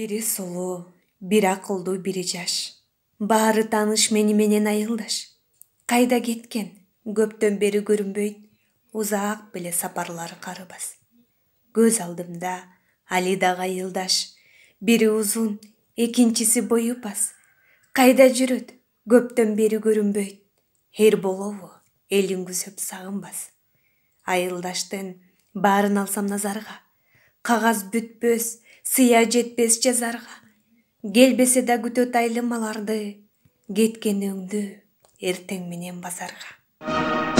Бири сулуу, бири акылдуу, бири жаш. Баары тааныш мени менен айылдаш. Кайда кеткен? Көптөн бери көрүнбөйт. Узак беле сапарлары карыбас. Көз алдымда али дагы айылдаш. Бири узун, экинчиси бою пас. Кайда жүрөт? Көптөн бери көрүнбөйт. Эр болобу? Элин күзөп сагынбас. Айылдаштын баарын алсам назарга. Кагаз бүтпөс, сыя жетпес жазарга. Келбесе да күтөт айылым аларды. Кеткен өңдү эртең менен базарга.